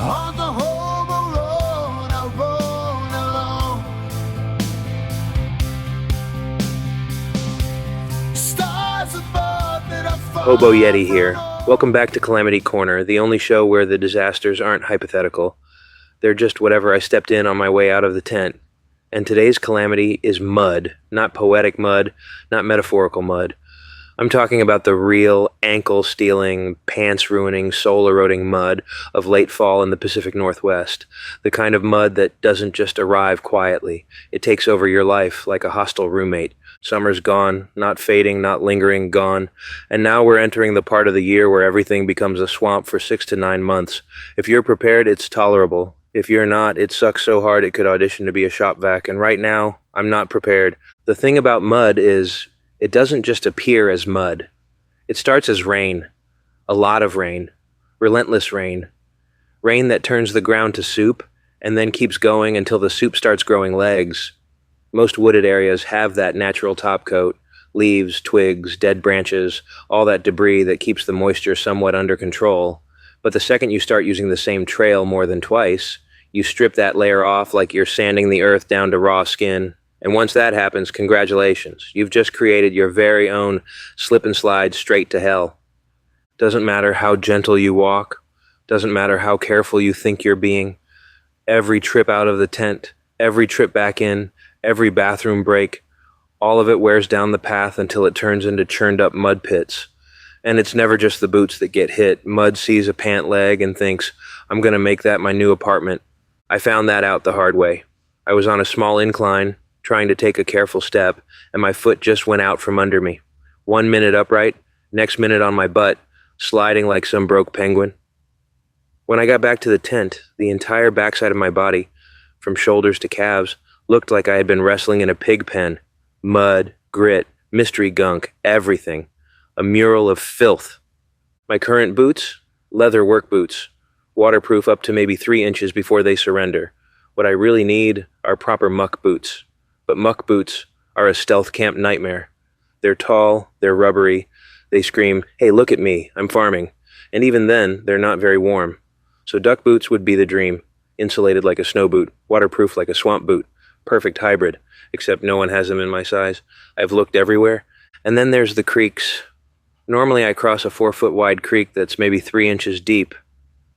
On the Hobo Road, I roam alone. Stars above that I follow. Hobo Yeti here. Welcome back to Calamity Corner, the only show where the disasters aren't hypothetical. They're just whatever I stepped in on my way out of the tent. And today's calamity is mud. Not poetic mud, not metaphorical mud. I'm talking about the real, ankle-stealing, pants-ruining, soul-eroding mud of late fall in the Pacific Northwest. The kind of mud that doesn't just arrive quietly. It takes over your life like a hostile roommate. Summer's gone, not fading, not lingering, gone. And now we're entering the part of the year where everything becomes a swamp for 6 to 9 months. If you're prepared, it's tolerable. If you're not, it sucks so hard it could audition to be a shop vac. And right now, I'm not prepared. The thing about mud is, it doesn't just appear as mud. It starts as rain. A lot of rain. Relentless rain. Rain that turns the ground to soup, and then keeps going until the soup starts growing legs. Most wooded areas have that natural top coat. Leaves, twigs, dead branches, all that debris that keeps the moisture somewhat under control. But the second you start using the same trail more than twice, you strip that layer off like you're sanding the earth down to raw skin. And once that happens, congratulations. You've just created your very own slip and slide straight to hell. Doesn't matter how gentle you walk. Doesn't matter how careful you think you're being. Every trip out of the tent, every trip back in, every bathroom break, all of it wears down the path until it turns into churned up mud pits. And it's never just the boots that get hit. Mud sees a pant leg and thinks, I'm going to make that my new apartment. I found that out the hard way. I was on a small incline, trying to take a careful step, and my foot just went out from under me. 1 minute upright, next minute on my butt, sliding like some broke penguin. When I got back to the tent, the entire backside of my body, from shoulders to calves, looked like I had been wrestling in a pig pen. Mud, grit, mystery gunk, everything. A mural of filth. My current boots? Leather work boots. Waterproof up to maybe 3 inches before they surrender. What I really need are proper muck boots. But muck boots are a stealth camp nightmare. They're tall, they're rubbery, they scream, hey, look at me, I'm farming. And even then, they're not very warm. So duck boots would be the dream. Insulated like a snow boot, waterproof like a swamp boot. Perfect hybrid, except no one has them in my size. I've looked everywhere. And then there's the creeks. Normally I cross a 4-foot wide creek that's maybe 3 inches deep.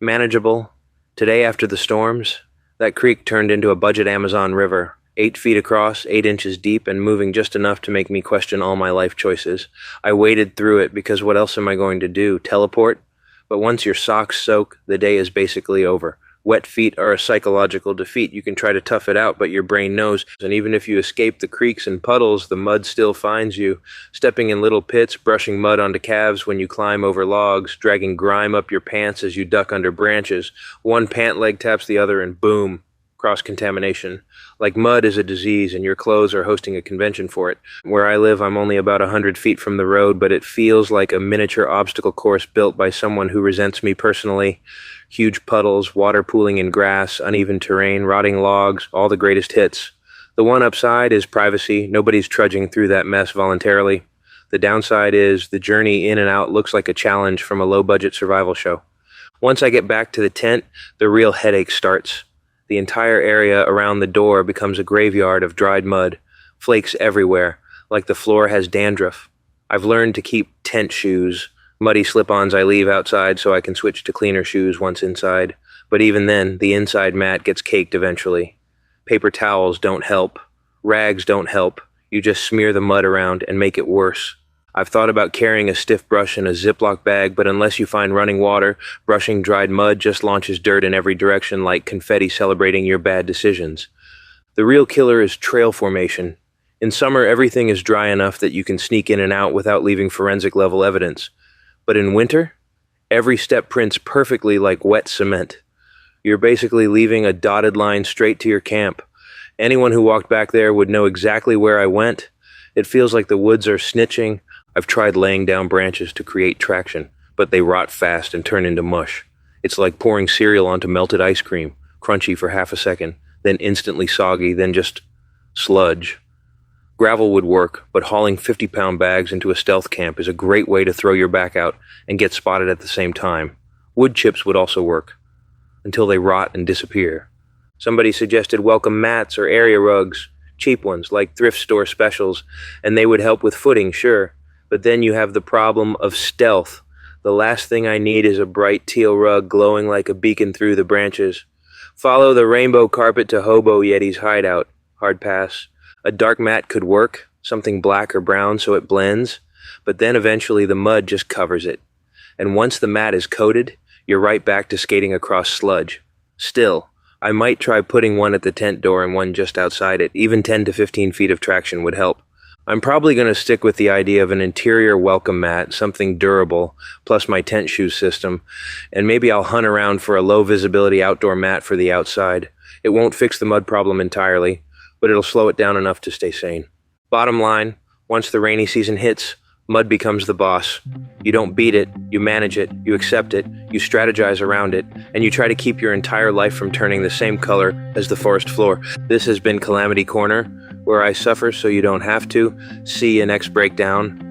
Manageable. Today after the storms, that creek turned into a budget Amazon river. 8 feet across, 8 inches deep, and moving just enough to make me question all my life choices. I waded through it because what else am I going to do? Teleport? But once your socks soak, the day is basically over. Wet feet are a psychological defeat. You can try to tough it out, but your brain knows. And even if you escape the creeks and puddles, the mud still finds you. Stepping in little pits, brushing mud onto calves when you climb over logs, dragging grime up your pants as you duck under branches. One pant leg taps the other and boom. Cross-contamination. Like mud is a disease and your clothes are hosting a convention for it. Where I live, I'm only about 100 feet from the road, but it feels like a miniature obstacle course built by someone who resents me personally. Huge puddles, water pooling in grass, uneven terrain, rotting logs, all the greatest hits. The one upside is privacy. Nobody's trudging through that mess voluntarily. The downside is the journey in and out looks like a challenge from a low-budget survival show. Once I get back to the tent, the real headache starts. The entire area around the door becomes a graveyard of dried mud, flakes everywhere, like the floor has dandruff. I've learned to keep tent shoes, muddy slip-ons I leave outside so I can switch to cleaner shoes once inside. But even then, the inside mat gets caked eventually. Paper towels don't help. Rags don't help. You just smear the mud around and make it worse. I've thought about carrying a stiff brush in a Ziploc bag, but unless you find running water, brushing dried mud just launches dirt in every direction like confetti celebrating your bad decisions. The real killer is trail formation. In summer, everything is dry enough that you can sneak in and out without leaving forensic-level evidence. But in winter, every step prints perfectly like wet cement. You're basically leaving a dotted line straight to your camp. Anyone who walked back there would know exactly where I went. It feels like the woods are snitching. I've tried laying down branches to create traction, but they rot fast and turn into mush. It's like pouring cereal onto melted ice cream, crunchy for half a second, then instantly soggy, then just sludge. Gravel would work, but hauling 50-pound bags into a stealth camp is a great way to throw your back out and get spotted at the same time. Wood chips would also work. until they rot and disappear. Somebody suggested welcome mats or area rugs, cheap ones like thrift store specials, and they would help with footing, sure. But then you have the problem of stealth. The last thing I need is a bright teal rug glowing like a beacon through the branches. Follow the rainbow carpet to Hobo Yeti's hideout. Hard pass. A dark mat could work, something black or brown so it blends, but then eventually the mud just covers it. And once the mat is coated, you're right back to skating across sludge. Still, I might try putting one at the tent door and one just outside it. Even 10 to 15 feet of traction would help. I'm probably going to stick with the idea of an interior welcome mat, something durable, plus my tent shoe system, and maybe I'll hunt around for a low-visibility outdoor mat for the outside. It won't fix the mud problem entirely, but it'll slow it down enough to stay sane. Bottom line, once the rainy season hits, mud becomes the boss. You don't beat it, you manage it, you accept it, you strategize around it, and you try to keep your entire life from turning the same color as the forest floor. This has been Calamity Corner, where I suffer so you don't have to. See you next breakdown.